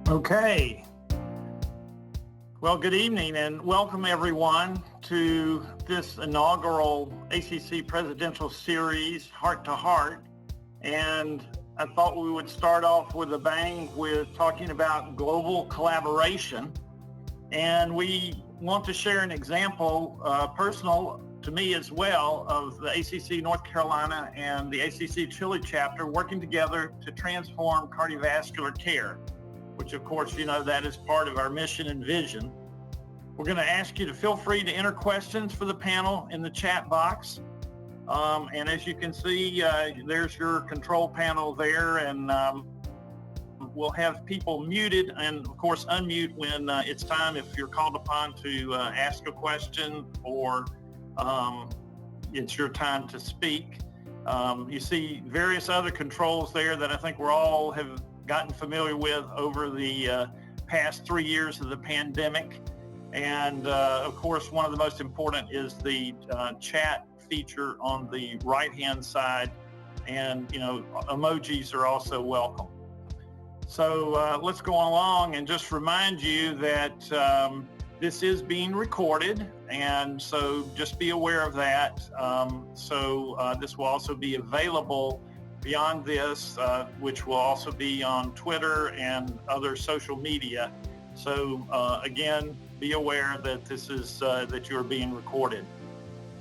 Okay. Well, good evening and welcome everyone to this inaugural ACC Presidential Series, Heart to Heart. And I thought we would start off with a bang with talking about global collaboration. And we want to share an example, personal to me as well, of the ACC North Carolina and the ACC Chile chapter working together to transform cardiovascular care, which of course, you know, that is part of our mission and vision. We're going to ask you to feel free to enter questions for the panel in the chat box. And as you can see, there's your control panel there, and we'll have people muted and of course unmute when it's time if you're called upon to ask a question or it's your time to speak. You see various other controls there that I think we're all have gotten familiar with over the past 3 years of the pandemic. And of course, one of the most important is the chat feature on the right-hand side. And, you know, emojis are also welcome. So let's go along and just remind you that this is being recorded. And so just be aware of that. This will also be available beyond this, which will also be on Twitter and other social media. So again, be aware that this is that you're being recorded.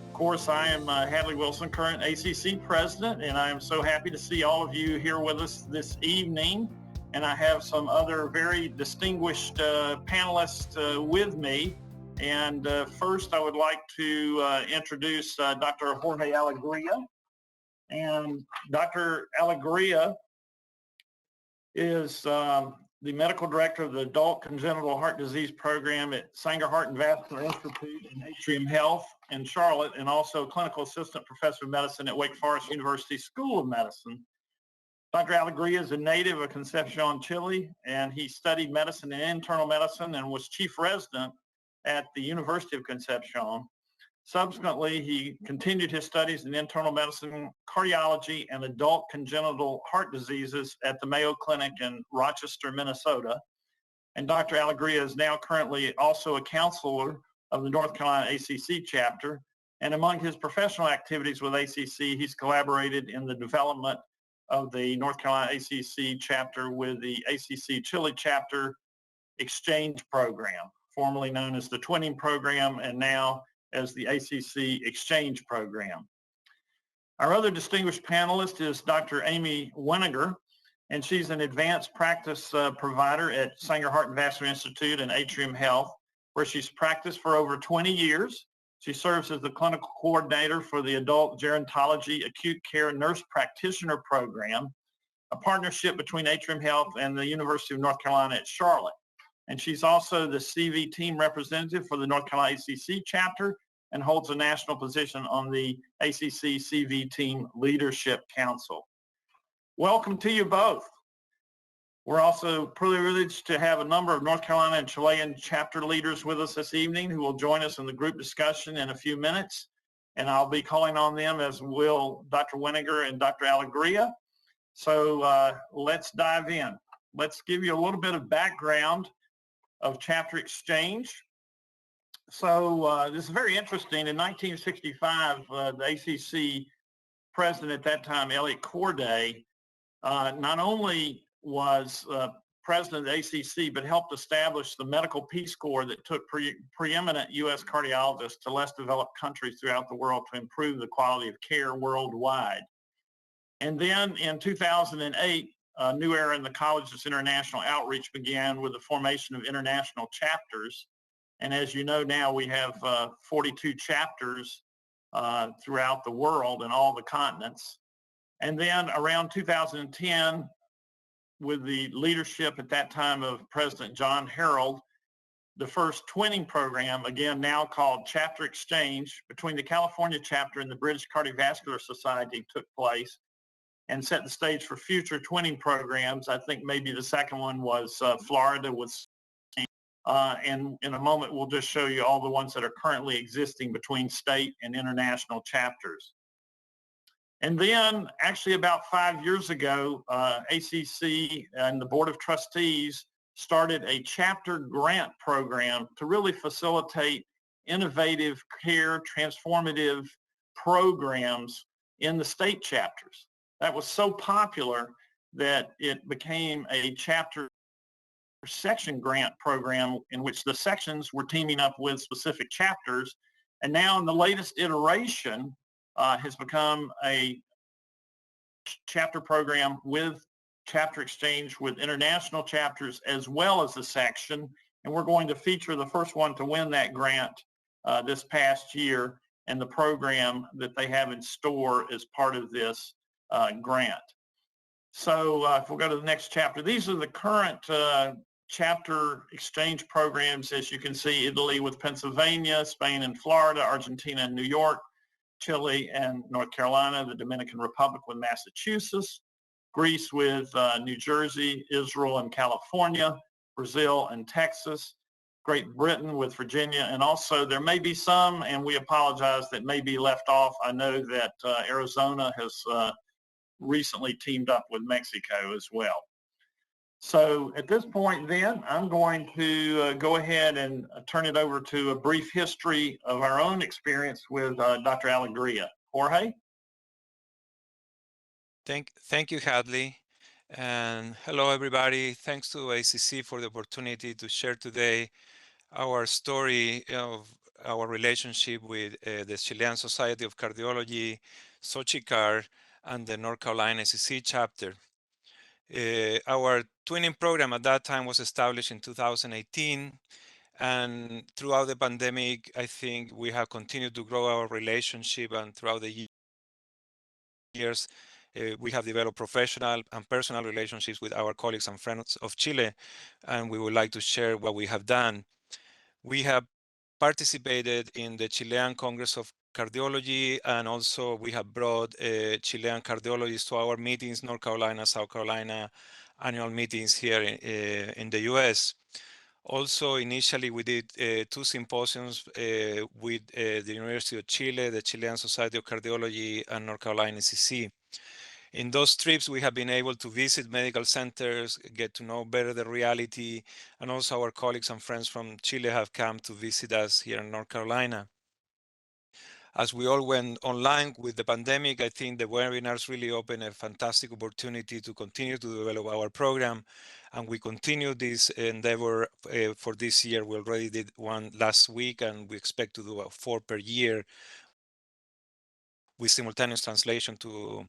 Of course, I am Hadley Wilson, current ACC president, and I am so happy to see all of you here with us this evening. And I have some other very distinguished panelists with me. And first, I would like to introduce Dr. Jorge Alegria. And Dr. Alegria is the medical director of the Adult Congenital Heart Disease Program at Sanger Heart and Vascular Institute and Atrium Health in Charlotte, and also clinical assistant professor of medicine at Wake Forest University School of Medicine. Dr. Alegria is a native of Concepcion, Chile, and he studied medicine and internal medicine and was chief resident at the University of Concepcion. Subsequently, he continued his studies in internal medicine, cardiology, and adult congenital heart diseases at the Mayo Clinic in Rochester, Minnesota. And Dr. Alegria is now currently also a counselor of the North Carolina ACC chapter. And among his professional activities with ACC, he's collaborated in the development of the North Carolina ACC chapter with the ACC Chile chapter exchange program, formerly known as the Twinning program, and now as the ACC Exchange Program. Our other distinguished panelist is Dr. Amy Weniger, and she's an advanced practice provider at Sanger Heart and Vascular Institute and Atrium Health, where she's practiced for over 20 years. She serves as the clinical coordinator for the Adult Gerontology Acute Care Nurse Practitioner Program, a partnership between Atrium Health and the University of North Carolina at Charlotte. And she's also the CV team representative for the North Carolina ACC chapter and holds a national position on the ACC CV Team Leadership Council. Welcome to you both. We're also privileged to have a number of North Carolina and Chilean chapter leaders with us this evening who will join us in the group discussion in a few minutes. And I'll be calling on them, as will Dr. Weniger and Dr. Alegria. So let's dive in. Let's give you a little bit of background of Chapter Exchange. So this is very interesting. In 1965, the ACC president at that time, Elliot Corday, not only was president of the ACC, but helped establish the Medical Peace Corps that took preeminent U.S. cardiologists to less developed countries throughout the world to improve the quality of care worldwide. And then in 2008, a new era in the college's international outreach began with the formation of international chapters. And as you know now, we have 42 chapters throughout the world and all the continents. And then around 2010, with the leadership at that time of President John Harold, the first twinning program, again now called Chapter Exchange, between the California chapter and the British Cardiovascular Society took place and set the stage for future twinning programs. I think maybe the second one was Florida with, and in a moment we'll just show you all the ones that are currently existing between state and international chapters. And then actually about 5 years ago, ACC and the Board of Trustees started a chapter grant program to really facilitate innovative care, transformative programs in the state chapters. That was so popular that it became a chapter section grant program in which the sections were teaming up with specific chapters. And now in the latest iteration has become a chapter program with chapter exchange with international chapters as well as a section. And we're going to feature the first one to win that grant this past year and the program that they have in store as part of this grant. So if we'll go to the next chapter, these are the current chapter exchange programs. As you can see, Italy with Pennsylvania, Spain and Florida, Argentina and New York, Chile and North Carolina, the Dominican Republic with Massachusetts, Greece with New Jersey, Israel and California, Brazil and Texas, Great Britain with Virginia, and also there may be some, and we apologize, that may be left off. I know that Arizona has recently teamed up with Mexico as well. So at this point then, I'm going to go ahead and turn it over to a brief history of our own experience with Dr. Alegria. Jorge? Thank you, Hadley. And hello, everybody. Thanks to ACC for the opportunity to share today our story of our relationship with the Chilean Society of Cardiology, SOCHICAR, and the North Carolina ACC chapter. Our twinning program at that time was established in 2018. And throughout the pandemic, I think we have continued to grow our relationship, and throughout the years, we have developed professional and personal relationships with our colleagues and friends of Chile, and we would like to share what we have done. We have participated in the Chilean Congress of Cardiology, and also we have brought Chilean cardiologists to our meetings, North Carolina, South Carolina, annual meetings here in the US. Also, initially, we did 2 symposiums with the University of Chile, the Chilean Society of Cardiology, and North Carolina ACC. In those trips, we have been able to visit medical centers, get to know better the reality, and also our colleagues and friends from Chile have come to visit us here in North Carolina. As we all went online with the pandemic, I think the webinars really opened a fantastic opportunity to continue to develop our program. And we continue this endeavor for this year. We already did one last week, and we expect to do 4 per year with simultaneous translation to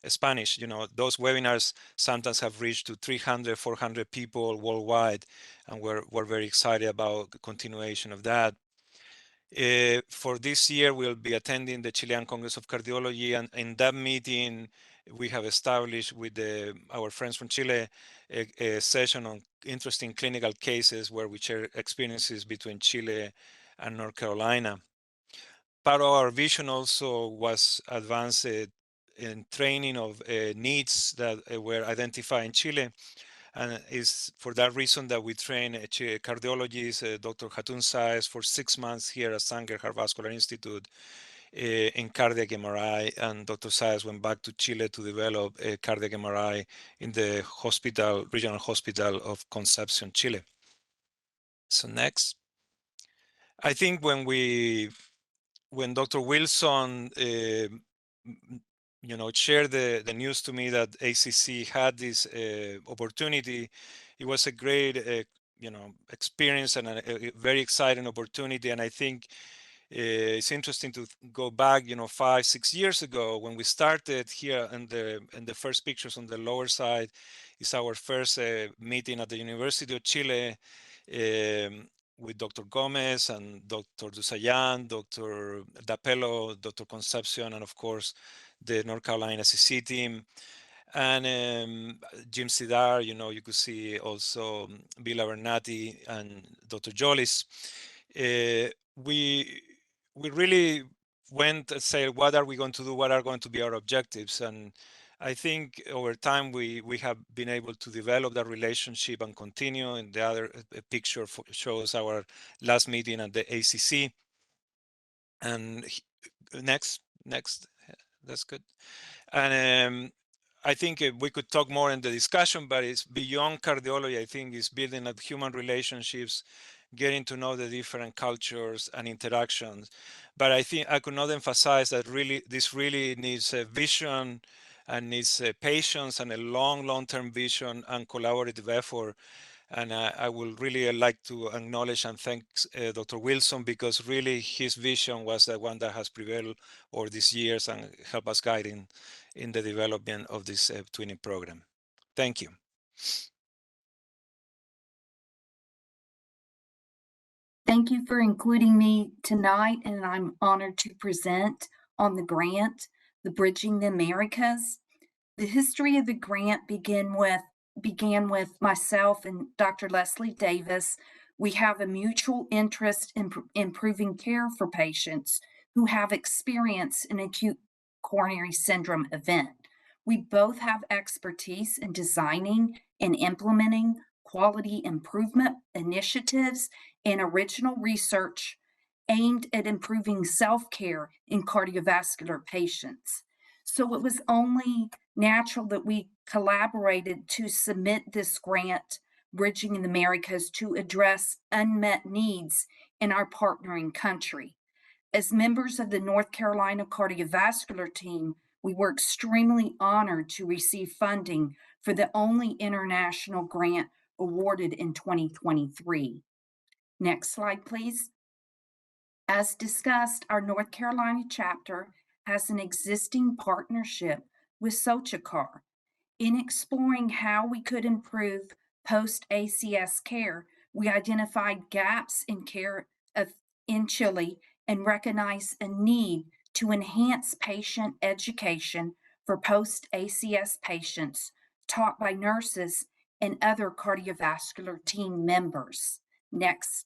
Spanish. You know, those webinars sometimes have reached to 300, 400 people worldwide, and we're very excited about the continuation of that. For this year, we'll be attending the Chilean Congress of Cardiology, and in that meeting, we have established with our friends from Chile a session on interesting clinical cases where we share experiences between Chile and North Carolina. Part of our vision also was advanced in training of needs that were identified in Chile. And it's for that reason that we train a cardiologist, Dr. Hatun Saez, for 6 months here at Sanger Heart Vascular Institute in cardiac MRI. And Dr. Saez went back to Chile to develop a cardiac MRI in the hospital, regional hospital of Concepcion, Chile. So next. I think when Dr. Wilson shared the news to me that ACC had this opportunity, it was a great experience and a very exciting opportunity. And I think it's interesting to go back 5-6 years ago when we started here, and the first pictures on the lower side is our first meeting at the University of Chile with Dr. Gomez and Dr. Dusayan, Dr. D'Apello, Dr. Concepcion, and of course the North Carolina ACC team. And Jim Sidar, you could see also Bill Abernathy and Dr. Jolis. We really went and said, what are we going to do? What are going to be our objectives? And I think over time we have been able to develop that relationship and continue. And the other picture shows our last meeting at the ACC. And next, that's good. And I think we could talk more in the discussion, but it's beyond cardiology. I think it's building up human relationships, getting to know the different cultures and interactions. But I think I could not emphasize that really this really needs a vision and needs patience and a long-term vision and collaborative effort. And I will really like to acknowledge and thank Dr. Wilson, because really his vision was the one that has prevailed over these years and helped us guide in the development of this twinning program. Thank you. Thank you for including me tonight, and I'm honored to present on the grant, the Bridging the Americas. The history of the grant began with myself and Dr. Leslie Davis. We have a mutual interest in improving care for patients who have experienced an acute coronary syndrome event. We both have expertise in designing and implementing quality improvement initiatives and original research aimed at improving self-care in cardiovascular patients. So it was only natural that we collaborated to submit this grant, Bridging in the Americas, to address unmet needs in our partnering country. As members of the North Carolina Cardiovascular Team, we were extremely honored to receive funding for the only international grant awarded in 2023. Next slide, please. As discussed, our North Carolina chapter has an existing partnership with Sochicar. In exploring how we could improve post-ACS care, we identified gaps in care in Chile and recognized a need to enhance patient education for post-ACS patients taught by nurses and other cardiovascular team members. Next.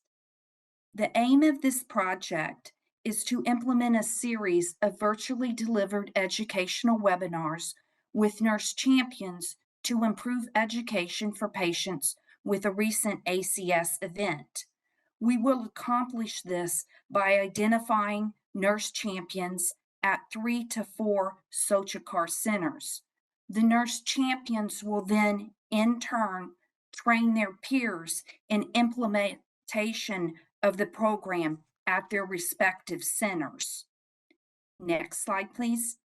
The aim of this project is to implement a series of virtually delivered educational webinars with nurse champions to improve education for patients with a recent ACS event. We will accomplish this by identifying nurse champions at 3 to 4 Sochicar centers. The nurse champions will then, in turn, train their peers in implementation of the program at their respective centers. Next slide, please.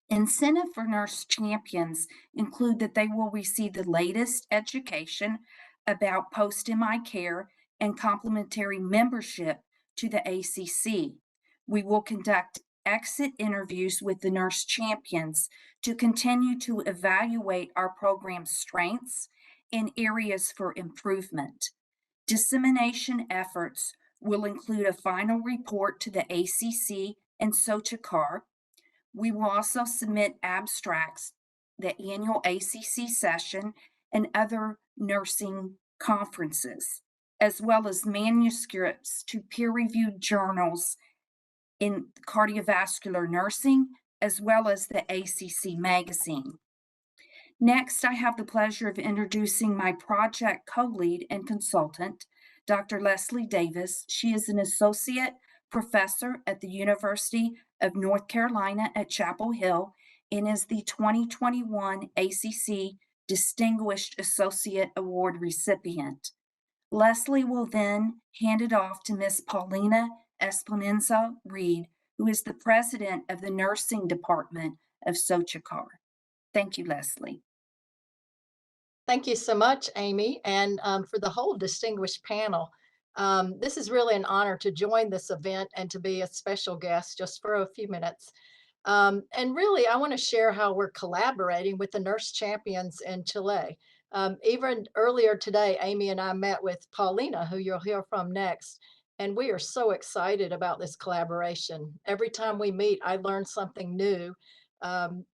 Incentive for nurse champions include that they will receive the latest education about post-MI care and complementary membership to the ACC. We will conduct exit interviews with the nurse champions to continue to evaluate our program's strengths and areas for improvement. Dissemination efforts will include a final report to the ACC and Sochicar. We will also submit abstracts, the annual ACC session, and other nursing conferences, as well as manuscripts to peer-reviewed journals in cardiovascular nursing, as well as the ACC magazine. Next, I have the pleasure of introducing my project co-lead and consultant, Dr. Leslie Davis. She is an associate professor at the University of North Carolina at Chapel Hill and is the 2021 ACC Distinguished Associate Award recipient. Leslie will then hand it off to Ms. Paulina Espinanza Reed, who is the president of the nursing department of Sochicar. Thank you, Leslie. Thank you so much, Amy, and for the whole distinguished panel. This is really an honor to join this event and to be a special guest just for a few minutes. And really, I want to share how we're collaborating with the nurse champions in Chile. Even earlier today, Amy and I met with Paulina, who you'll hear from next, and we are so excited about this collaboration. Every time we meet, I learn something new.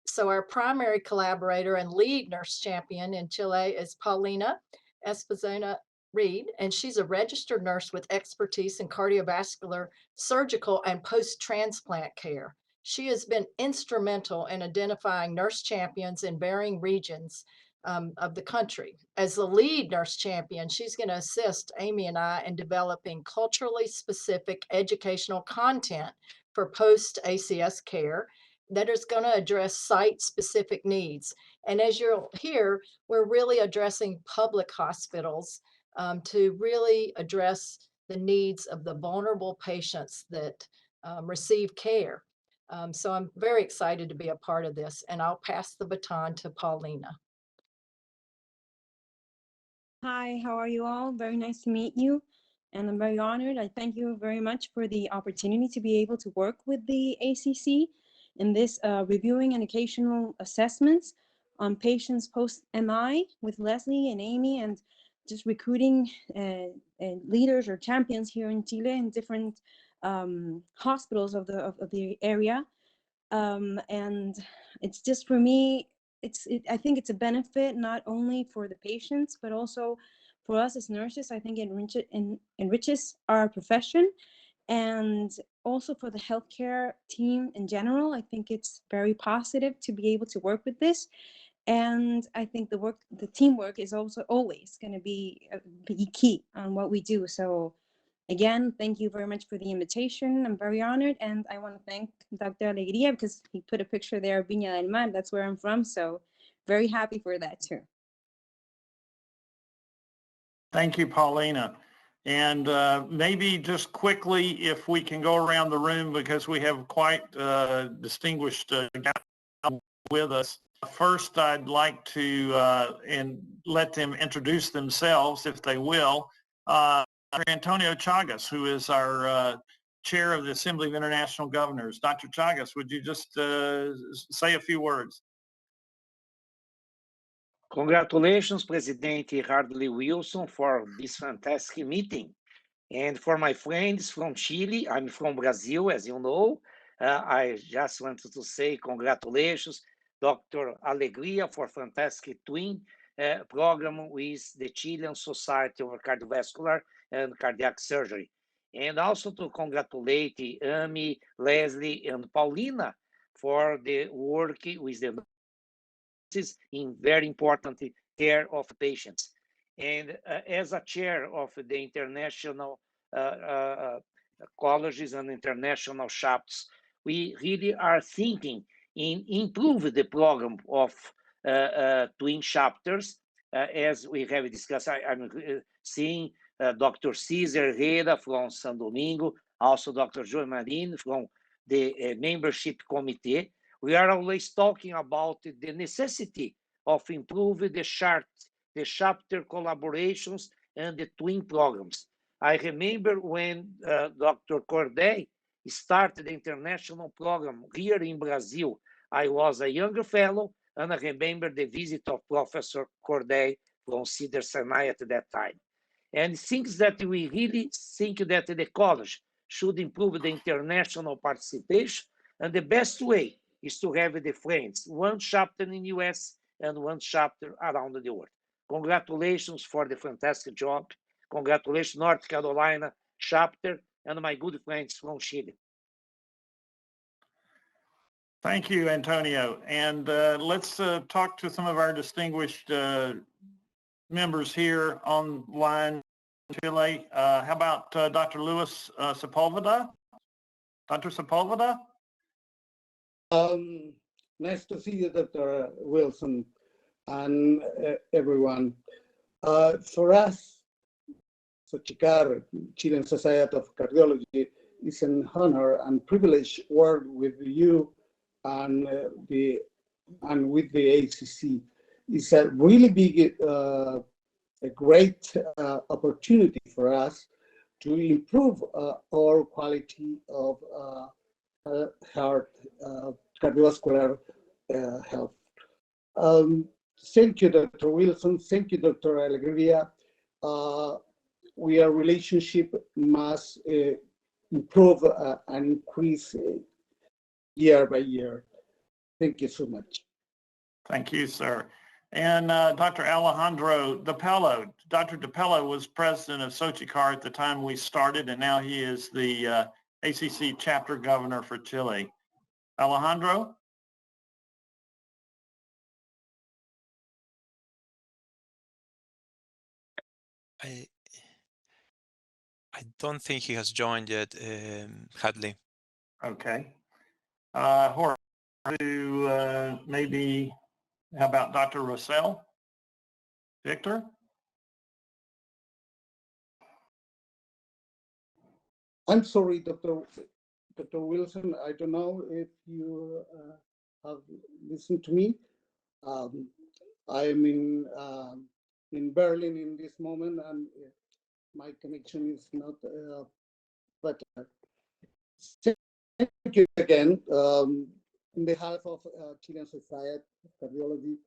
So our primary collaborator and lead nurse champion in Chile is Paulina Espinanza Reed, and she's a registered nurse with expertise in cardiovascular, surgical, and post-transplant care. She has been instrumental in identifying nurse champions in varying regions of the country. As the lead nurse champion, she's going to assist Amy and I in developing culturally specific educational content for post-ACS care. that is going to address site-specific needs. And as you'll hear, we're really addressing public hospitals to really address the needs of the vulnerable patients that receive care. So I'm very excited to be a part of this, and I'll pass the baton to Paulina. Hi, how are you all? Very nice to meet you. And I'm very honored. I thank you very much for the opportunity to be able to work with the ACC in this reviewing and occasional assessments on patients post-MI with Leslie and Amy, and just recruiting leaders or champions here in Chile in different hospitals of the area. And it's just, for me, I think it's a benefit not only for the patients, but also for us as nurses. I think it enriches our profession, and also for the healthcare team in general. I think it's very positive to be able to work with this. And I think the teamwork is also always going to be key on what we do. So again, thank you very much for the invitation. I'm very honored, and I want to thank Dr. Alegría because he put a picture there of Viña del Mar. That's where I'm from, so very happy for that too. Thank you, Paulina. And maybe just quickly, if we can go around the room, because we have quite distinguished guests with us. First, I'd like to and let them introduce themselves, if they will. Dr. Antonio Chagas, who is our chair of the Assembly of International Governors. Dr. Chagas, would you just say a few words? Congratulations, President Hardley Wilson, for this fantastic meeting. And for my friends from Chile, I'm from Brazil, as you know. I just wanted to say congratulations, Dr. Alegría, for fantastic twin program with the Chilean Society of Cardiovascular and Cardiac Surgery. And also to congratulate Amy, Leslie, and Paulina for the work with the nurses in very important care of patients. And as a chair of the international colleges and international shops, we really are thinking in improve the program of twin chapters, as we have discussed. I'm seeing Dr. Cesar Herrera from San Domingo, also Dr. Joy Marin from the membership committee. We are always talking about the necessity of improving the chapter collaborations and the twin programs. I remember when Dr. Corday started the international program here in Brazil. I was a younger fellow, and I remember the visit of Professor Corday from Cedars-Sinai at that time. And things that we really think that the college should improve the international participation, and the best way is to have the friends, one chapter in the US and one chapter around the world. Congratulations for the fantastic job. Congratulations, North Carolina chapter, and my good friends from Chile. Thank you, Antonio. And let's talk to some of our distinguished members here online in Chile. How about Dr. Luis Sepulveda? Dr. Sepulveda? Nice to see you, Dr. Wilson, and everyone. For us, SOCHICAR, Chilean Society of Cardiology, is an honor and privilege to work with you and with the ACC. It's a really big, a great opportunity for us to improve our quality of heart cardiovascular health. Thank you, Dr. Wilson. Thank you, Dr. Alegría. Our relationship must improve and increase year by year. Thank you so much. Thank you, sir. And Dr. Alejandro DePello. Dr. DePello was president of SOCHICAR at the time we started, and now he is the ACC chapter governor for Chile. Alejandro? I don't think he has joined yet, Hadley. Okay. Jorge? to maybe, how about Dr. Rossell? Victor? I'm sorry, Dr. Wilson. I don't know if you have listened to me. I'm in Berlin in this moment, and my connection is not better. Thank you again. On behalf of Chilean Society of Cardiology.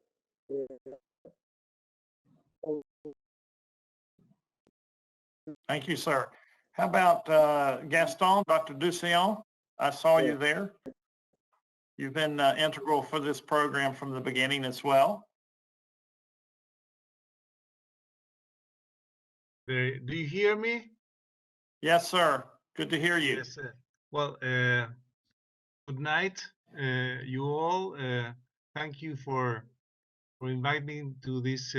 Thank you, sir. How about Gaston, Dr. Ducion? I saw you there. You've been integral for this program from the beginning as well. Do you hear me? Yes, sir. Good to hear you. Yes, sir. Well, good night, you all. Thank you for inviting me to this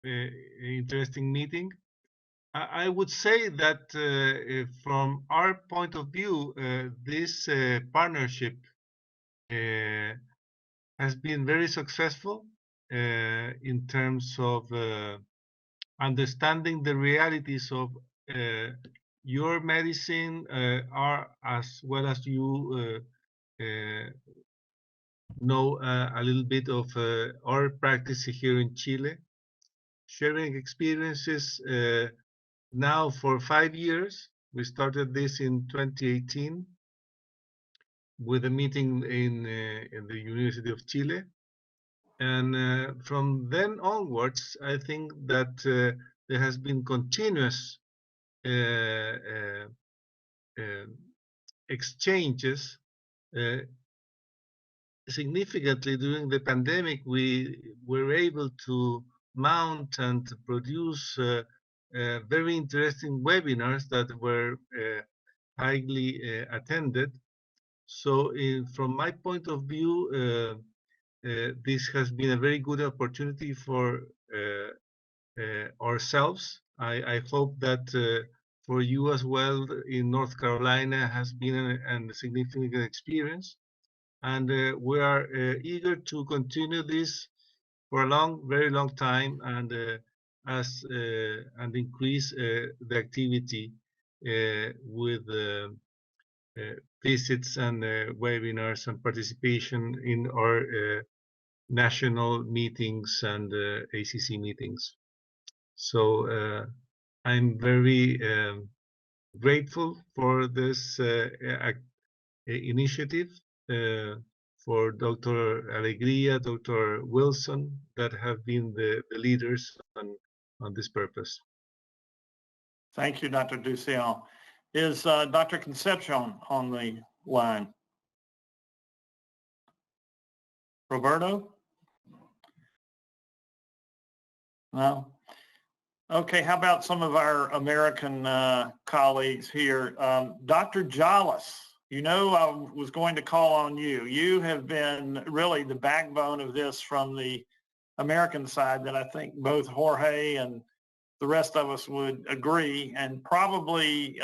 interesting meeting. I would say that from our point of view, this partnership has been very successful in terms of understanding the realities of your medicine, are as well as you know a little bit of our practice here in Chile, sharing experiences now for 5 years. We started this in 2018 with a meeting in the University of Chile. And from then onwards, I think that there has been continuous exchanges. Significantly during the pandemic, we were able to mount and produce very interesting webinars that were highly attended. So from my point of view, this has been a very good opportunity for ourselves. I hope that for you as well in North Carolina has been a significant experience. And we are eager to continue this for a very long time, and and increase the activity with visits and webinars and participation in our national meetings and ACC meetings. So I'm very grateful for this initiative, for Dr. Alegria, Dr. Wilson, that have been the leaders on this purpose. Thank you, Dr. Ducion. Is Dr. Concepcion on the line? Roberto? No? Okay, how about some of our American colleagues here? Dr. Jolles, you know I was going to call on you. You have been really the backbone of this from the American side, that I think both Jorge and the rest of us would agree, and probably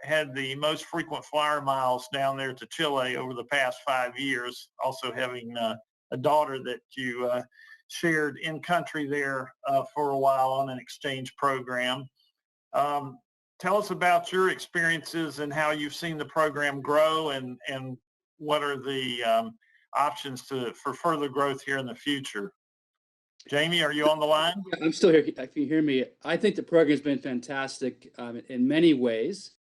had the most frequent flyer miles down there to Chile over the past 5 years, also having a daughter that you shared in country there for a while on an exchange program. Tell us about your experiences and how you've seen the program grow, and what are the options for further growth here in the future. Jamie, are you on the line? Yeah, I'm still here. If you hear me, I think the program's been fantastic in many ways.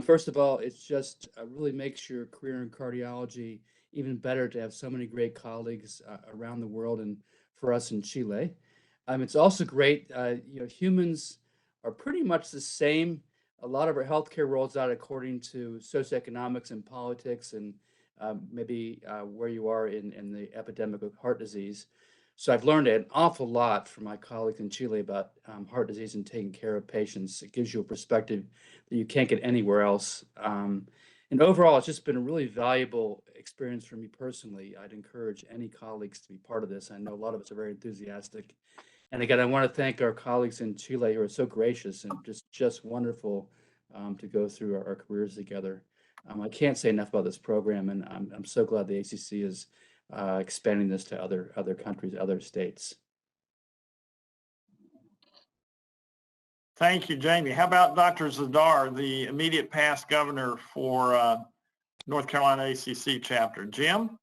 First of all, it's just really makes your career in cardiology even better to have so many great colleagues around the world, and for us in Chile. It's also great, humans are pretty much the same. A lot of our healthcare rolls out according to socioeconomics and politics, and maybe where you are in the epidemic of heart disease. So I've learned an awful lot from my colleagues in Chile about heart disease and taking care of patients. It gives you a perspective that you can't get anywhere else. And overall, it's just been a really valuable experience for me personally. I'd encourage any colleagues to be part of this. I know a lot of us are very enthusiastic. And again, I want to thank our colleagues in Chile who are so gracious and just wonderful to go through our careers together. I can't say enough about this program, and I'm so glad the ACC is expanding this to other countries, other states. Thank you, Jamie. How about Dr. Zadar, the immediate past governor for North Carolina ACC chapter? Jim?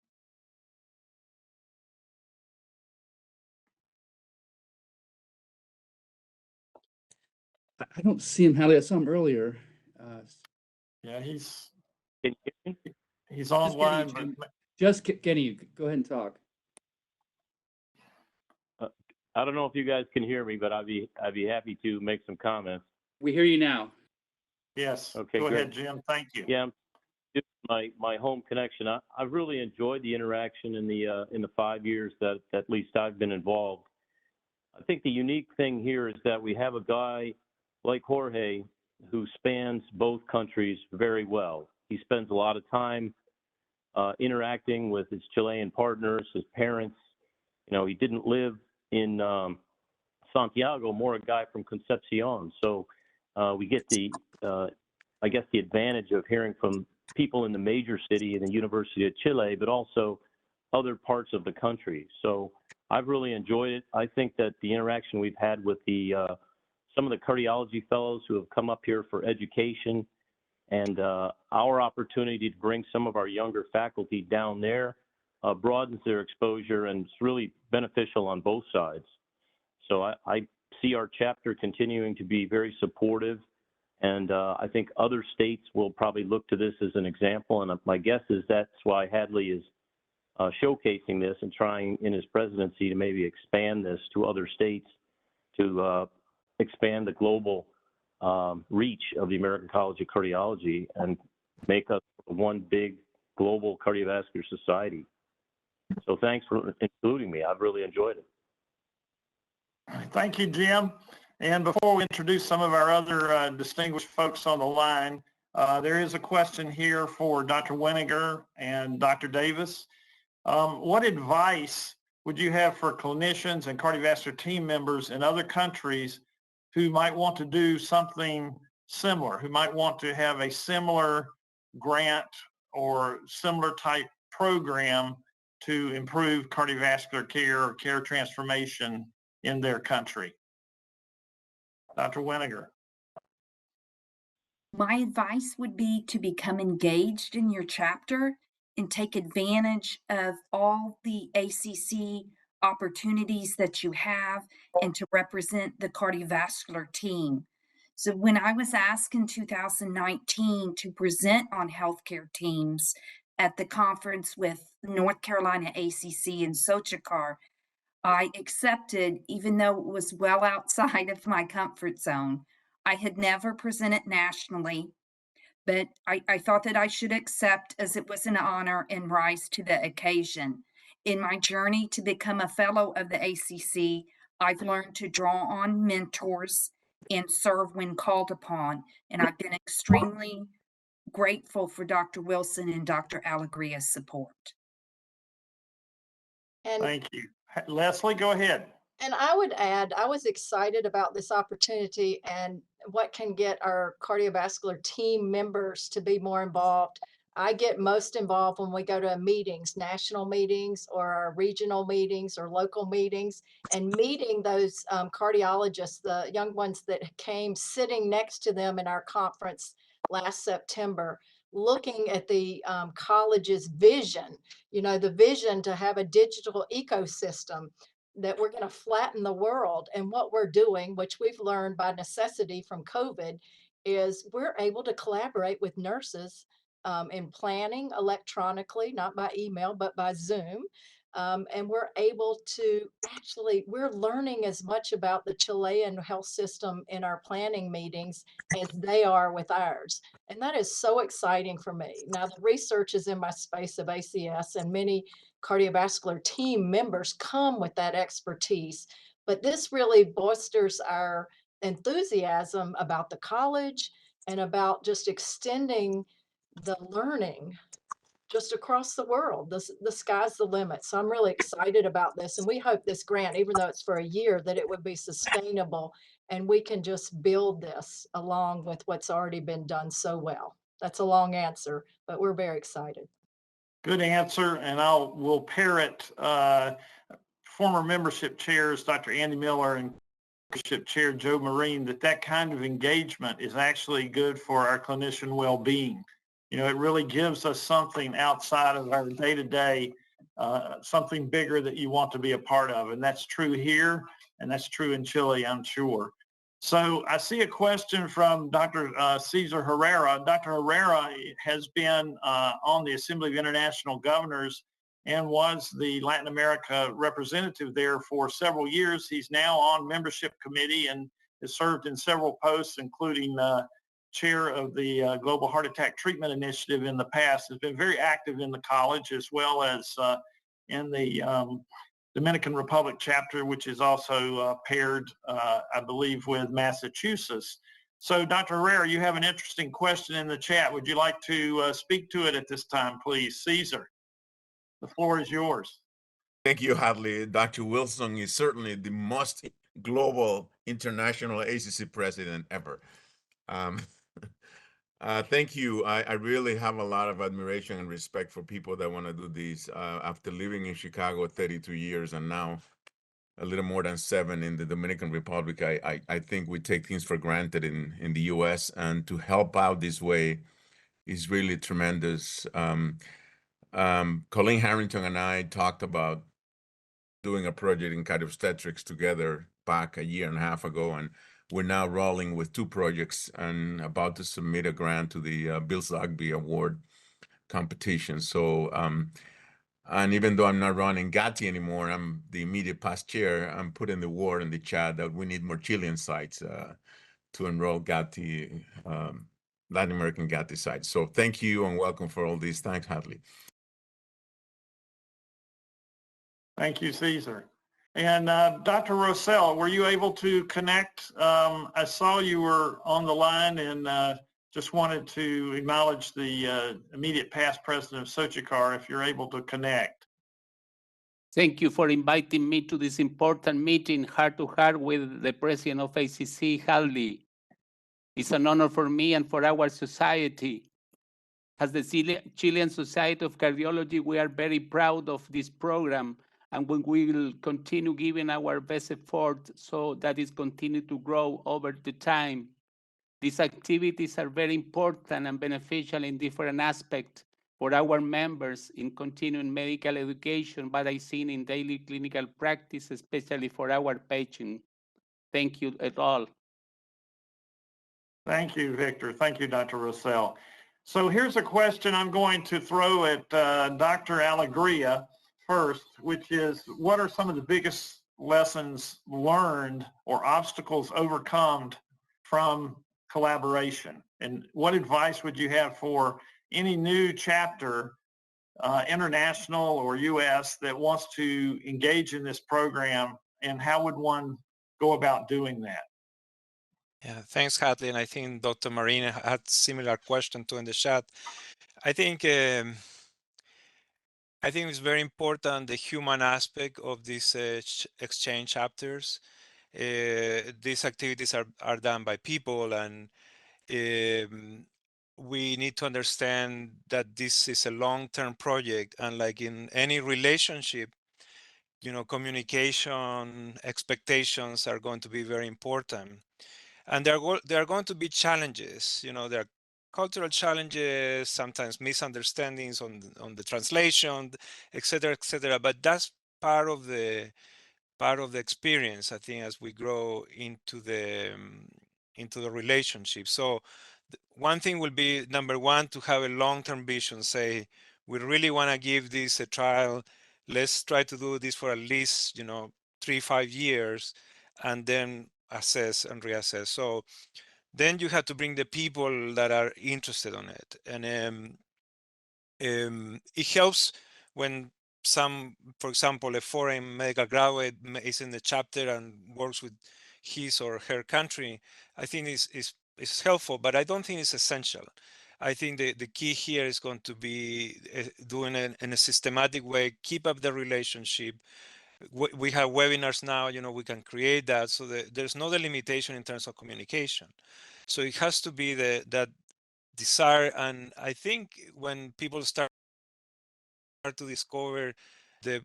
I don't see him, Hallie. I saw him earlier. Yeah, he's Can you hear me? he's Just getting you, online, Jim. but Just getting you. Go ahead and talk. I don't know if you guys can hear me, but I'd be happy to make some comments. We hear you now. yes, Okay, go great. ahead, Jim. Thank you. Yeah, just my home connection. I've really enjoyed the interaction in the 5 years that at least I've been involved. I think the unique thing here is that we have a guy like Jorge who spans both countries very well. He spends a lot of time interacting with his Chilean partners, his parents. You know, he didn't live in Santiago, more a guy from Concepcion. So we get the, I guess, the advantage of hearing from people in the major city in the University of Chile, but also other parts of the country. So I've really enjoyed it. I think that the interaction we've had with the some of the cardiology fellows who have come up here for education and our opportunity to bring some of our younger faculty down there broadens their exposure, and it's really beneficial on both sides. So I see our chapter continuing to be very supportive, and I think other states will probably look to this as an example, and my guess is that's why Hadley is showcasing this and trying in his presidency to maybe expand this to other states to expand the global reach of the American College of Cardiology and make us one big global cardiovascular society. So thanks for including me. I've really enjoyed it. Thank you, Jim. And before we introduce some of our other distinguished folks on the line, there is a question here for Dr. Weniger and Dr. Davis. What advice would you have for clinicians and cardiovascular team members in other countries who might want to do something similar, who might want to have a similar grant or similar type program to improve cardiovascular care or care transformation in their country? Dr. Weniger. My advice would be to become engaged in your chapter and take advantage of all the ACC opportunities that you have and to represent the cardiovascular team. So when I was asked in 2019 to present on healthcare teams at the conference with North Carolina ACC in Sochikar, I accepted, even though it was well outside of my comfort zone. I had never presented nationally, but I thought that I should accept as it was an honor and rise to the occasion. In my journey to become a fellow of the ACC, I've learned to draw on mentors and serve when called upon, and I've been extremely grateful for Dr. Wilson and Dr. Alegria's support. And Thank you. Leslie, go ahead. And I would add, I was excited about this opportunity and what can get our cardiovascular team members to be more involved. I get most involved when we go to meetings, national meetings or our regional meetings or local meetings, and meeting those cardiologists, the young ones that came sitting next to them in our conference last September, looking at the college's vision, you know, the vision to have a digital ecosystem, that we're going to flatten the world. And what we're doing, which we've learned by necessity from COVID, is we're able to collaborate with nurses in planning electronically, not by email, but by Zoom. And we're able to actually, we're learning as much about the Chilean health system in our planning meetings as they are with ours. And that is so exciting for me. Now, the research is in my space of ACS, and many cardiovascular team members come with that expertise. But this really bolsters our enthusiasm about the college and about just extending the learning just across the world. The sky's the limit. So I'm really excited about this. And we hope this grant, even though it's for a year, that it would be sustainable and we can just build this along with what's already been done so well. That's a long answer, but we're very excited. Good answer, and we'll parrot former membership chairs, Dr. Andy Miller and membership chair Joe Marine, that kind of engagement is actually good for our clinician well-being. You know, it really gives us something outside of our day-to-day, something bigger that you want to be a part of, and that's true here, and that's true in Chile, I'm sure. So I see a question from Dr. Cesar Herrera. Dr. Herrera has been on the Assembly of International Governors and was the Latin America representative there for several years. He's now on membership committee and has served in several posts, including chair of the Global Heart Attack Treatment Initiative in the past. Has been very active in the college as well as in the Dominican Republic chapter, which is also paired, I believe, with Massachusetts. So Dr. Herrera, you have an interesting question in the chat. Would you like to speak to it at this time, please? Cesar, the floor is yours. Thank you, Hadley. Dr. Wilson is certainly the most global international ACC president ever. Thank you. I really have a lot of admiration and respect for people that want to do this. After living in Chicago 32 years and now a little more than 7 in the Dominican Republic, I think we take things for granted in the US, and to help out this way is really tremendous. Colleen Harrington and I talked about doing a project in cardiobstetrics together back a year and a half ago, and we're now rolling with 2 projects and about to submit a grant to the Bill Zogby Award competition. So, and even though I'm not running GATI anymore, I'm the immediate past chair, I'm putting the word in the chat that we need more Chilean sites to enroll GATI, Latin American GATI sites. So thank you and welcome for all these. Thanks, Hadley. Thank you, Cesar. And Dr. Rosell, were you able to connect? I saw you were on the line and just wanted to acknowledge the immediate past president of Sochicar, if you're able to connect. Thank you for inviting me to this important meeting, heart-to-heart with the president of ACC, Hadley. It's an honor for me and for our society. As the Chilean Society of Cardiology, we are very proud of this program, and we will continue giving our best effort so that it continue to grow over the time. These activities are very important and beneficial in different aspects for our members in continuing medical education, but I see in daily clinical practice, especially for our patients. Thank you at all. Thank you, Victor. Thank you, Dr. Rosell. So here's a question I'm going to throw at Dr. Alegria first, which is, what are some of the biggest lessons learned or obstacles overcome from collaboration? And what advice would you have for any new chapter, international or US, that wants to engage in this program, and how would one go about doing that? Yeah, thanks, Hadley. And I think Dr. Marina had similar question too in the chat. I think it's very important, the human aspect of these exchange chapters. These activities are done by people, and we need to understand that this is a long-term project, and like in any relationship, you know, communication, expectations are going to be very important. And there are going to be challenges, you know, there are cultural challenges, sometimes misunderstandings on the translation, et cetera, but that's part of the experience, I think, as we grow into the relationship. So one thing will be, number one, to have a long-term vision, say, we really want to give this a trial. Let's try to do this for at least, you know, 3-5 years, and then assess and reassess. So then you have to bring the people that are interested on it. And it helps when for example, a foreign medical graduate is in the chapter and works with his or her country. I think it's helpful, but I don't think it's essential. I think the key here is going to be doing it in a systematic way, keep up the relationship. We have webinars now, you know, we can create that, so that there's no limitation in terms of communication. So it has to be that desire. And I think when people start to discover the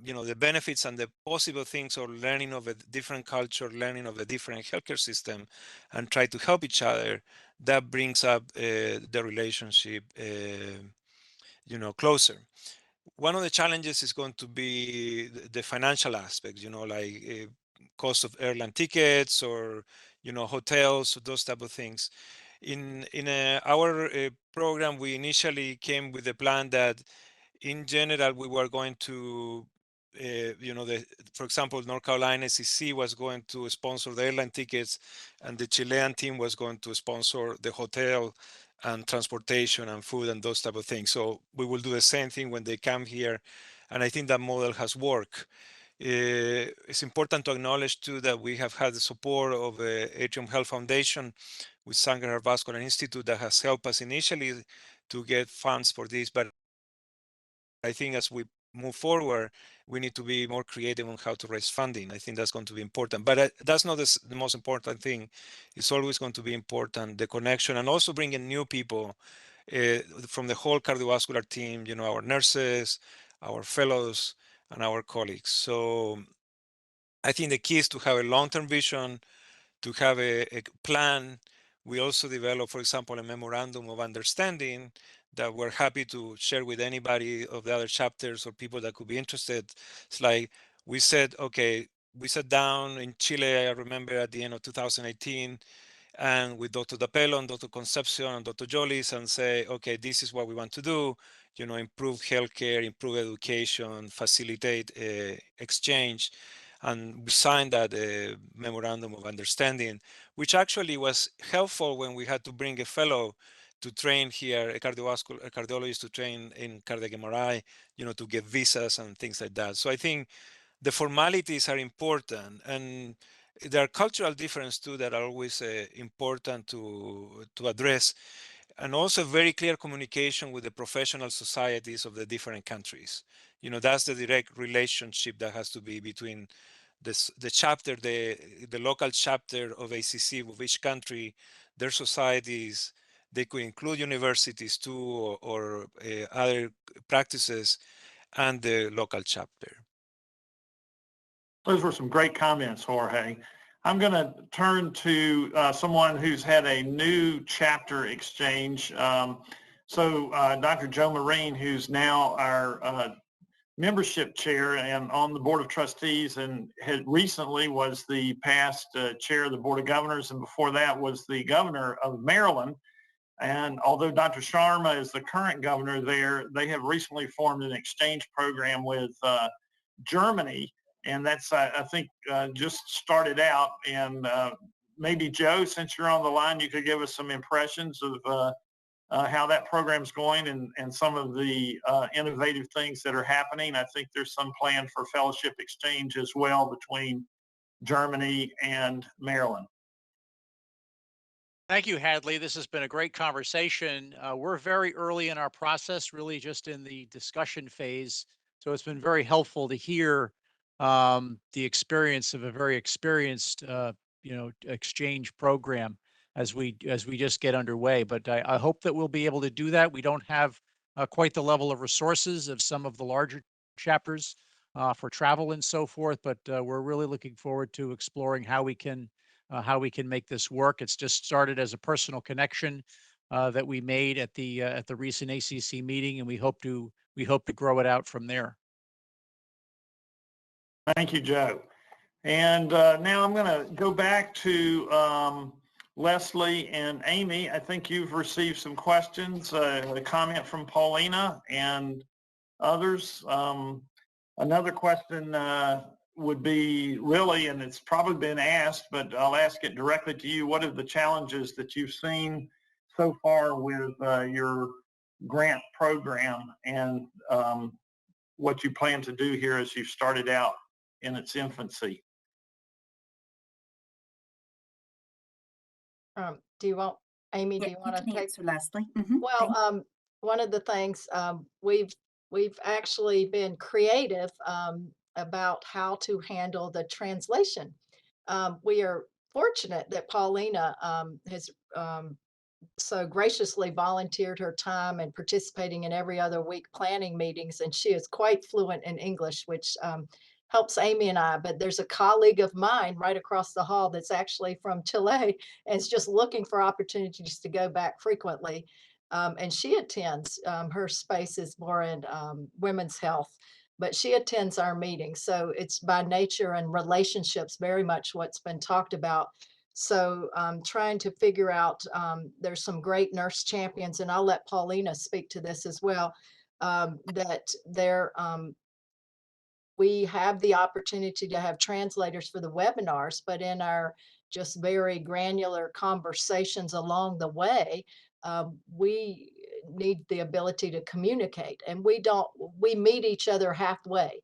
the benefits and the possible things of learning of a different culture, learning of a different healthcare system, and try to help each other, that brings up the relationship closer. One of the challenges is going to be the financial aspects, like cost of airline tickets or hotels, those type of things. In our program, we initially came with a plan that in general we were going to for example, North Carolina SEC was going to sponsor the airline tickets, and the Chilean team was going to sponsor the hotel and transportation and food and those type of things. So we will do the same thing when they come here, and I think that model has worked. It's important to acknowledge too that we have had the support of the Atrium Health Foundation with Sanger Vascular Institute that has helped us initially to get funds for this, but I think as we move forward, we need to be more creative on how to raise funding. I think that's going to be important, but that's not the most important thing. It's always going to be important, the connection, and also bringing new people from the whole cardiovascular team, our nurses, our fellows, and our colleagues. So I think the key is to have a long-term vision, to have a plan. We also develop, for example, a memorandum of understanding that we're happy to share with anybody of the other chapters or people that could be interested. It's like we said, okay, we sat down in Chile, I remember at the end of 2018, and with Dr. Dapelo and Dr. Concepcion and Dr. Jolis, and say, okay, this is what we want to do, improve healthcare, improve education, facilitate exchange. And we signed that memorandum of understanding, which actually was helpful when we had to bring a fellow to train here, a cardiologist to train in cardiac MRI, to get visas and things like that. So I think the formalities are important, and there are cultural differences too that are always important to address, and also very clear communication with the professional societies of the different countries. That's the direct relationship that has to be between the chapter, the local chapter of ACC of each country, their societies. They could include universities too, or other practices, and the local chapter. Those were some great comments, Jorge. I'm going to turn to someone who's had a new chapter exchange. Dr. Joe Marine, who's now our membership chair and on the board of trustees, and had recently was the past chair of the board of governors, and before that was the governor of Maryland. And although Dr. Sharma is the current governor there, they have recently formed an exchange program with Germany, and that's I think just started out. And maybe Joe, since you're on the line, you could give us some impressions of how that program's going and some of the innovative things that are happening. I think there's some plan for fellowship exchange as well between Germany and Maryland. Thank you, Hadley. This has been a great conversation. We're very early in our process, really just in the discussion phase. So it's been very helpful to hear the experience of a very experienced, exchange program as we just get underway. But I hope that we'll be able to do that. We don't have quite the level of resources of some of the larger chapters for travel and so forth, but we're really looking forward to exploring how we can make this work. It's just started as a personal connection that we made at the recent ACC meeting, and we hope to grow it out from there. Thank you, Joe. And now I'm going to go back to Leslie and Amy. I think you've received some questions, a comment from Paulina and others. Another question would be really, and it's probably been asked, but I'll ask it directly to you. What are the challenges that you've seen so far with your grant program, and what you plan to do here as you've started out in its infancy? Do you want, Amy, do you want to take? Answer, Leslie? Well, one of the things we've actually been creative about how to handle the translation. We are fortunate that Paulina has so graciously volunteered her time and participating in every other week planning meetings. And she is quite fluent in English, which helps Amy and I. But there's a colleague of mine right across the hall that's actually from Chile and is just looking for opportunities to go back frequently. And she attends, her space is more in women's health, but she attends our meetings. So it's by nature and relationships very much what's been talked about. So trying to figure out, there's some great nurse champions, and I'll let Paulina speak to this as well, that we have the opportunity to have translators for the webinars, but in our just very granular conversations along the way, we need the ability to communicate, and we meet each other halfway,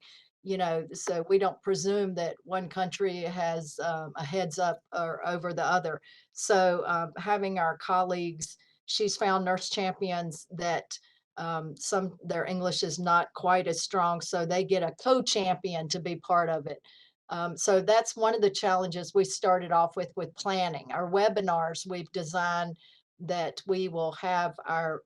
you know, so we don't presume that one country has a heads up or over the other. So having our colleagues, she's found nurse champions that their English is not quite as strong, so they get a co-champion to be part of it. So that's one of the challenges we started off with planning. Our webinars we've designed that we will have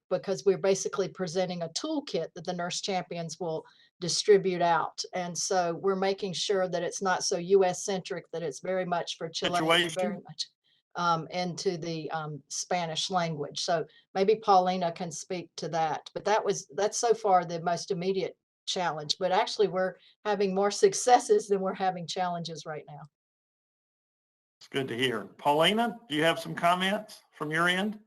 because we're basically presenting a toolkit that the nurse champions will distribute out. And so we're making sure that it's not so US centric, that it's very much for Chile, and very much into the Spanish language. So maybe Paulina can speak to that, but that's so far the most immediate challenge, but actually we're having more successes than we're having challenges right now. It's good to hear. Paulina, do you have some comments from your end?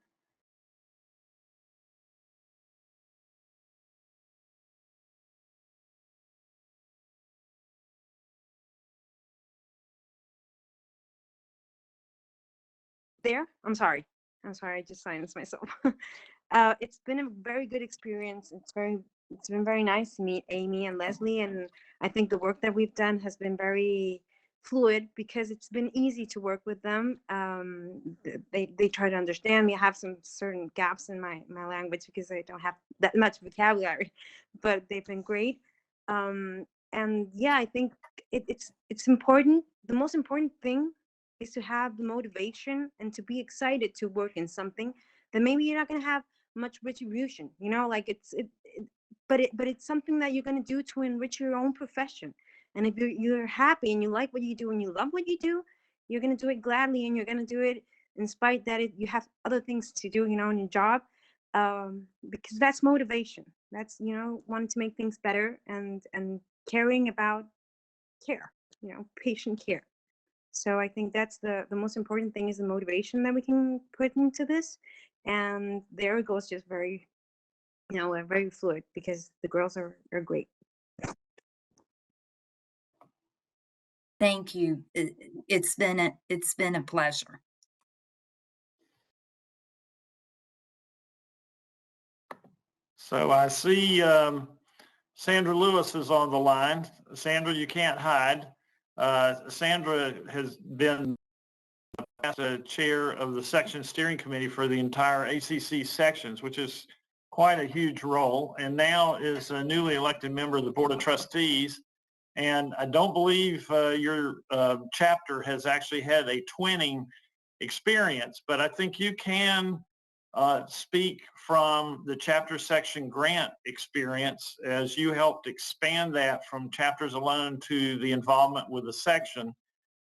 There? I'm sorry, I just silenced myself. It's been a very good experience. It's been very nice to meet Amy and Leslie, and I think the work that we've done has been very fluid because it's been easy to work with them. They try to understand me. I have some certain gaps in my language because I don't have that much vocabulary, but they've been great. And yeah, I think it's important. The most important thing is to have the motivation and to be excited to work in something that maybe you're not going to have much retribution, you know, like but it's something that you're going to do to enrich your own profession. And if you're happy and you like what you do and you love what you do, you're going to do it gladly, and you're going to do it in spite that you have other things to do, you know, in your job, because that's motivation. That's, you know, wanting to make things better and caring about care, you know, patient care. So I think that's the most important thing, is the motivation that we can put into this. And there it goes, just very, you know, very fluid, because the girls are great. Thank you. It's been a pleasure. So I see Sandra Lewis is on the line. Sandra, you can't hide. Sandra has been the chair of the section steering committee for the entire ACC sections, which is quite a huge role, and now is a newly elected member of the Board of Trustees. And I don't believe your chapter has actually had a twinning experience, but I think you can speak from the chapter section grant experience, as you helped expand that from chapters alone to the involvement with the section,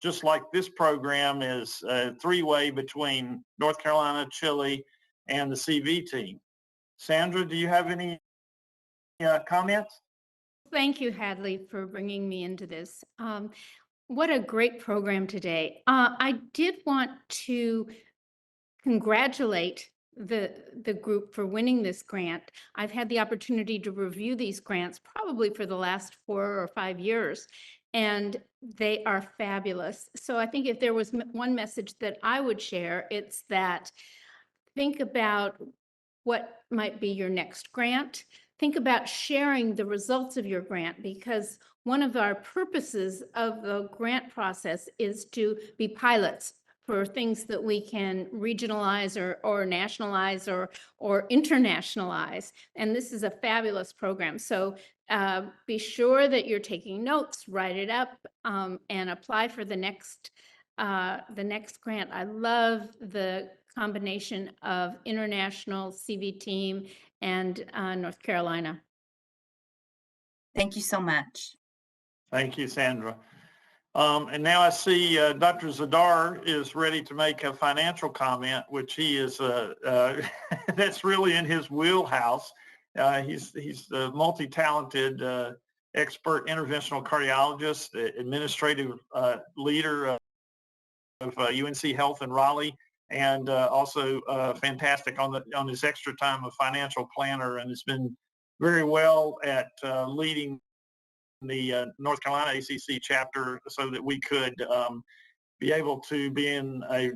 just like this program is a three-way between North Carolina, Chile, and the CV team. Sandra, do you have any comments? Thank you, Hadley, for bringing me into this. What a great program today. I did want to congratulate the group for winning this grant. I've had the opportunity to review these grants probably for the last 4 or 5 years, and they are fabulous. So I think if there was one message that I would share, it's that think about what might be your next grant. Think about sharing the results of your grant, because one of our purposes of the grant process is to be pilots for things that we can regionalize or nationalize or internationalize. And this is a fabulous program. So be sure that you're taking notes, write it up, and apply for the next grant. I love the combination of international CV team and North Carolina. Thank you so much. Thank you, Sandra. And now I see Dr. Zadar is ready to make a financial comment, which he is, that's really in his wheelhouse. He's a multi-talented expert interventional cardiologist, administrative leader of UNC Health in Raleigh, and also fantastic on his extra time a financial planner, and has been very well at leading the North Carolina ACC chapter so that we could be able to be in a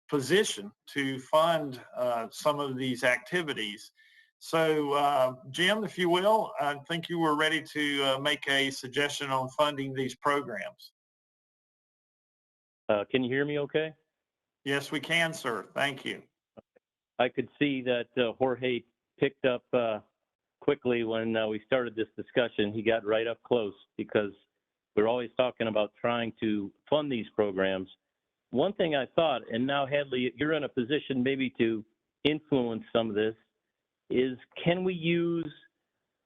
position to fund some of these activities. So Jim, if you will, I think you were ready to make a suggestion on funding these programs. Can you hear me okay? Yes, we can, sir. Thank you. I could see that Jorge picked up quickly when we started this discussion. He got right up close because we're always talking about trying to fund these programs. One thing I thought, and now Hadley, you're in a position maybe to influence some of this, is can we use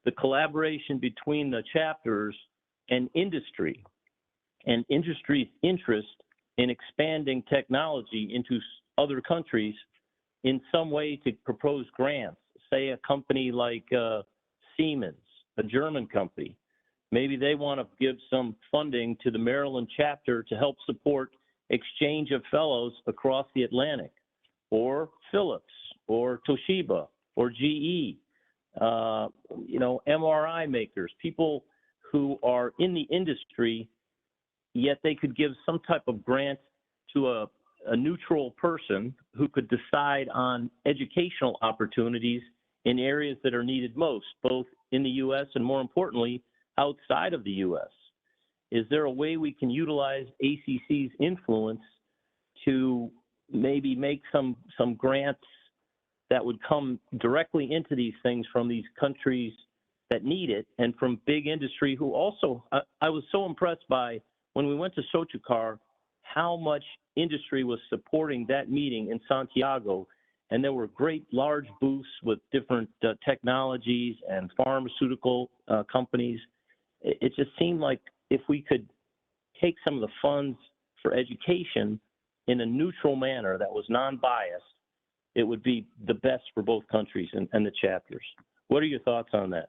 the collaboration between the chapters and industry's interest in expanding technology into other countries in some way to propose grants? Say a company like Siemens, a German company, maybe they want to give some funding to the Maryland chapter to help support exchange of fellows across the Atlantic, or Philips, or Toshiba, or GE, MRI makers, people who are in the industry, yet they could give some type of grant to a neutral person who could decide on educational opportunities in areas that are needed most, both in the U.S. and, more importantly, outside of the U.S. Is there a way we can utilize ACC's influence to maybe make some grants that would come directly into these things from these countries that need it, and from big industry who also, I was so impressed by when we went to Sochikar, how much industry was supporting that meeting in Santiago. And there were great large booths with different technologies and pharmaceutical companies. It just seemed like if we could take some of the funds for education in a neutral manner that was non-biased, it would be the best for both countries and the chapters. What are your thoughts on that?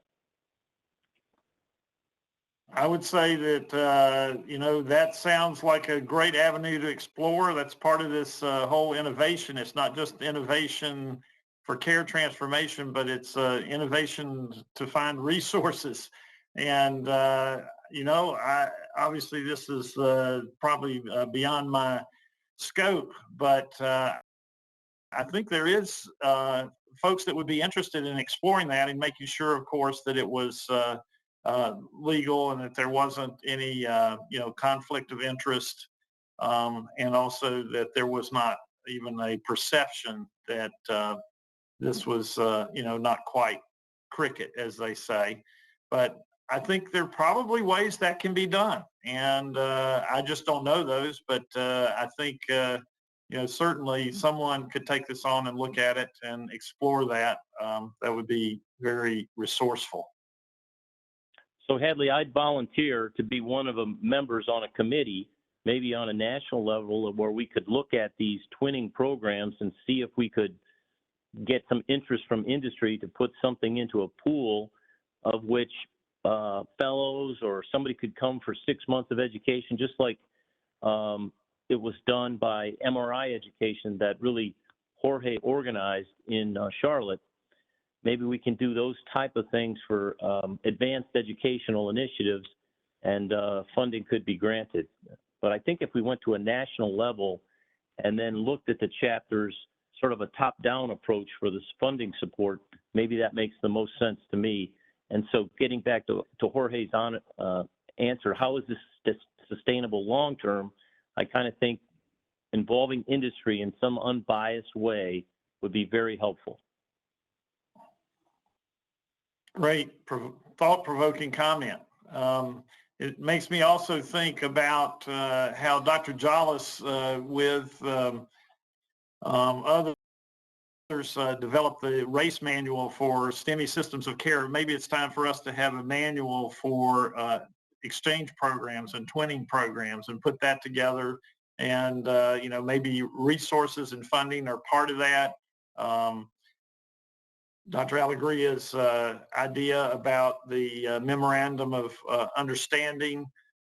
I would say that, that sounds like a great avenue to explore. That's part of this whole innovation. It's not just innovation for care transformation, but it's innovation to find resources. And, obviously this is probably beyond my scope, but I think there is folks that would be interested in exploring that and making sure, of course, that it was legal and that there wasn't any, conflict of interest, and also that there was not even a perception that this was, not quite cricket, as they say. But I think there are probably ways that can be done, and I just don't know those. But I think, certainly someone could take this on and look at it and explore that. That would be very resourceful. So Hadley, I'd volunteer to be one of the members on a committee, maybe on a national level, where we could look at these twinning programs and see if we could get some interest from industry to put something into a pool of which fellows or somebody could come for 6 months of education, just like it was done by MRI education that really Jorge organized in Charlotte. Maybe we can do those type of things for advanced educational initiatives, and funding could be granted. But I think if we went to a national level and then looked at the chapters, sort of a top-down approach for this funding support, maybe that makes the most sense to me. And so getting back to Jorge's answer, how is this sustainable long-term? I kind of think involving industry in some unbiased way would be very helpful. Great, thought-provoking comment. It makes me also think about how Dr. Jolles with Others developed the race manual for STEMI systems of care. Maybe it's time for us to have a manual for exchange programs and twinning programs and put that together. And, maybe resources and funding are part of that. Dr. Alegria's idea about the memorandum of understanding,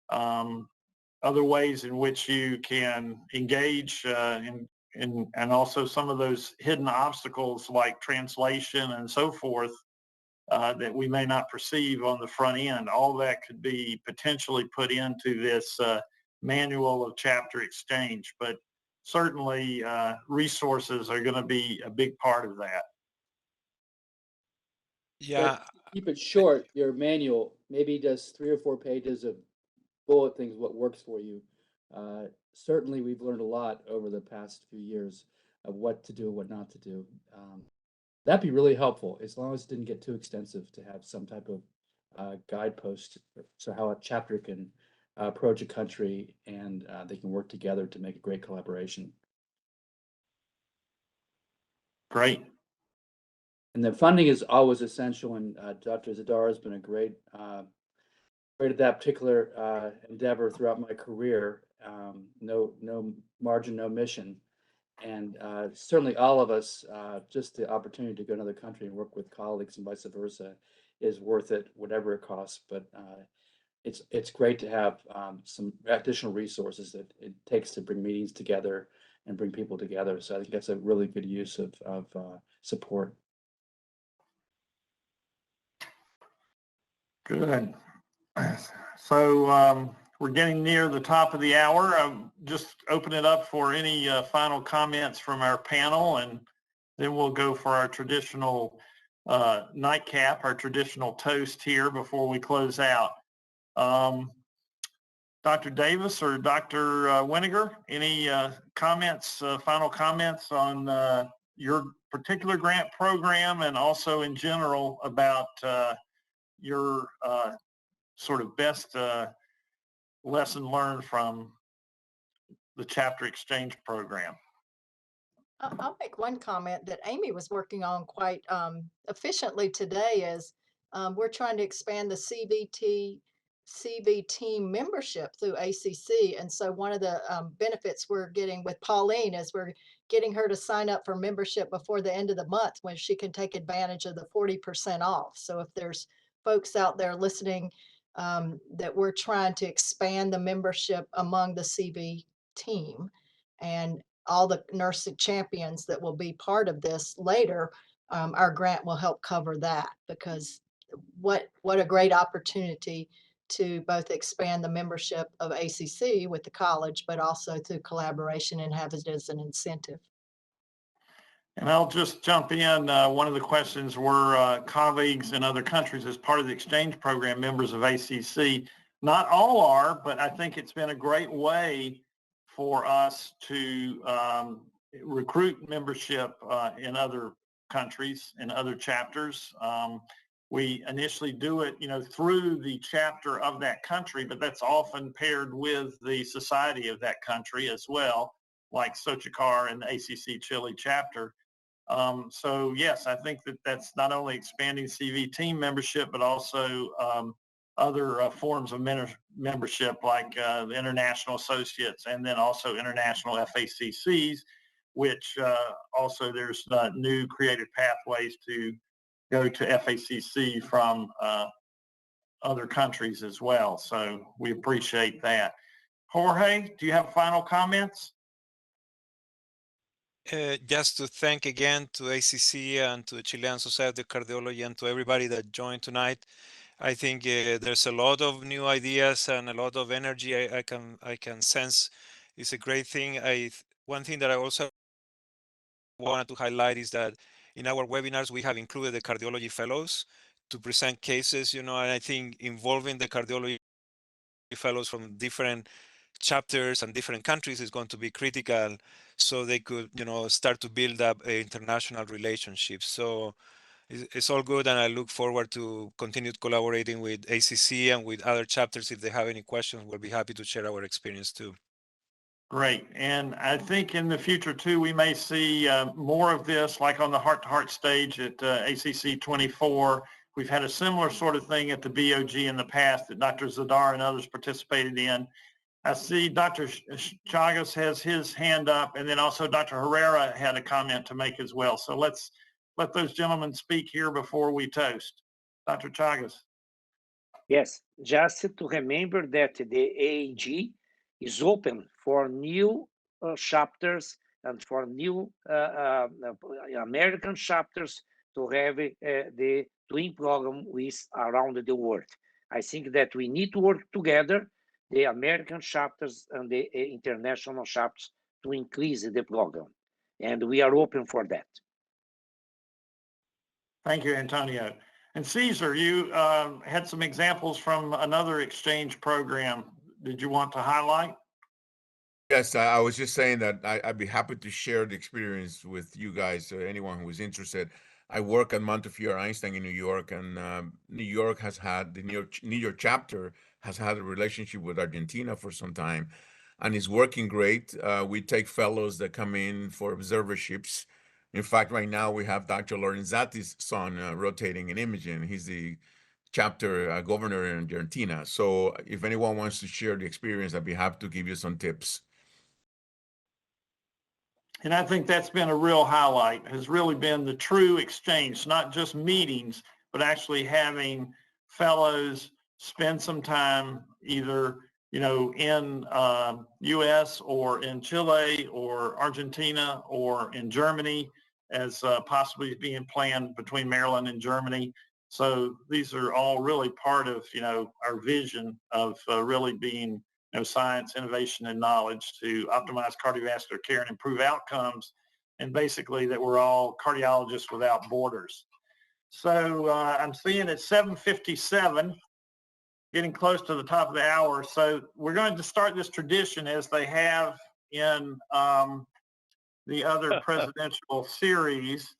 other ways in which you can engage and also some of those hidden obstacles like translation and so forth that we may not perceive on the front end. All that could be potentially put into this manual of chapter exchange, but certainly resources are going to be a big part of that. Yeah, Keep it short, your manual, maybe just 3 or 4 pages of bullet things, what works for you. Certainly, we've learned a lot over the past few years of what to do and what not to do. That'd be really helpful, as long as it didn't get too extensive, to have some type of guidepost, so how a chapter can approach a country and they can work together to make a great collaboration. Great. And then funding is always essential, and Dr. Zadar has been a great at that particular endeavor throughout my career. No margin, no mission. And certainly all of us, just the opportunity to go to another country and work with colleagues and vice versa is worth it, whatever it costs. But it's great to have some additional resources that it takes to bring meetings together and bring people together. So I think that's a really good use of support. Good. So we're getting near the top of the hour. Just open it up for any final comments from our panel, and then we'll go for our traditional nightcap, our traditional toast here before we close out. Dr. Davis or Dr. Winiger, any comments, final comments on your particular grant program and also in general about your sort of best lesson learned from the chapter exchange program? I'll make one comment that Amy was working on quite efficiently today is we're trying to expand the CV team membership through ACC. And so one of the benefits we're getting with Pauline is we're getting her to sign up for membership before the end of the month when she can take advantage of the 40% off. So if there's folks out there listening that we're trying to expand the membership among the CV team, and all the nursing champions that will be part of this later, our grant will help cover that, because what a great opportunity to both expand the membership of ACC with the college, but also through collaboration and have it as an incentive. And I'll just jump in. One of the questions were colleagues in other countries as part of the exchange program, members of ACC. Not all are, but I think it's been a great way for us to recruit membership in other countries, in other chapters. We initially do it, through the chapter of that country, but that's often paired with the society of that country as well, like Sochikar and the ACC Chile chapter. So yes, I think that's not only expanding CV team membership, but also other forms of membership like the International Associates, and then also International FACCs, which also there's new creative pathways to go to FACC from other countries as well. So we appreciate that. Jorge, do you have final comments? Just to thank again to ACC and to the Chilean Society of Cardiology and to everybody that joined tonight. I think there's a lot of new ideas and a lot of energy I can sense. It's a great thing. One thing that I also wanted to highlight is that in our webinars we have included the cardiology fellows to present cases, and I think involving the cardiology fellows from different chapters and different countries is going to be critical, so they could start to build up international relationships. So it's all good, and I look forward to continued collaborating with ACC and with other chapters. If they have any questions, we'll be happy to share our experience too. Great. And I think in the future too, we may see more of this, like on the heart-to-heart stage at ACC 24. We've had a similar sort of thing at the BOG in the past that Dr. Zadar and others participated in. I see Dr. Chagas has his hand up, and then also Dr. Herrera had a comment to make as well. So let's let those gentlemen speak here before we toast. Dr. Chagas. Yes, just to remember that the AAG is open for new chapters and for new American chapters to have the twin program with around the world. I think that we need to work together, the American chapters and the international chapters, to increase the program. And we are open for that. Thank you, Antonio. And Cesar, you had some examples from another exchange program. Did you want to highlight? Yes, I was just saying that I'd be happy to share the experience with you guys, anyone who is interested. I work at Montefiore Einstein in New York, and New York has had, the New York chapter has had a relationship with Argentina for some time, and it's working great. We take fellows that come in for observerships. In fact, right now we have Dr. Lorenzati's son rotating in Imogen. He's the chapter governor in Argentina. So if anyone wants to share the experience, I'd be happy to give you some tips. And I think that's been a real highlight, has really been the true exchange, not just meetings, but actually having fellows spend some time either, in US or in Chile or Argentina or in Germany, as possibly being planned between Maryland and Germany. So these are all really part of, our vision of really being science, innovation, and knowledge to optimize cardiovascular care and improve outcomes, and basically that we're all cardiologists without borders. So I'm seeing it's 7:57, getting close to the top of the hour. So we're going to start this tradition as they have in the other presidential series.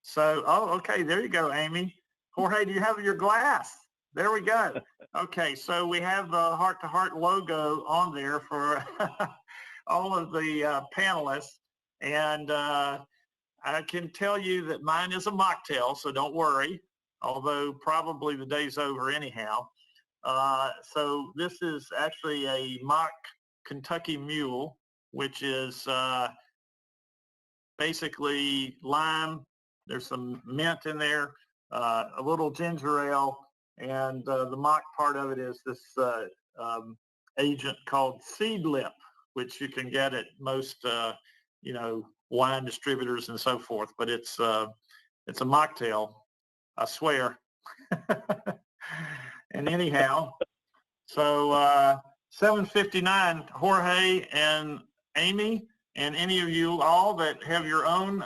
So, okay, there you go, Amy. Jorge, do you have your glass? There we go. Okay, so we have the heart-to-heart logo on there for all of the panelists. And I can tell you that mine is a mocktail, so don't worry, although probably the day's over anyhow. So this is actually a mock Kentucky Mule, which is basically lime. There's some mint in there, a little ginger ale, and the mock part of it is this agent called Seedlip, which you can get at most, wine distributors and so forth. But it's a mocktail, I swear. And anyhow, so 7:59, Jorge and Amy, and any of you all that have your own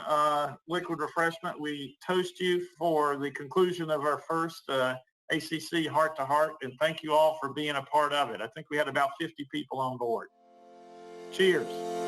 liquid refreshment, we toast you for the conclusion of our first ACC Heart to Heart, and thank you all for being a part of it. I think we had about 50 people on board. Cheers.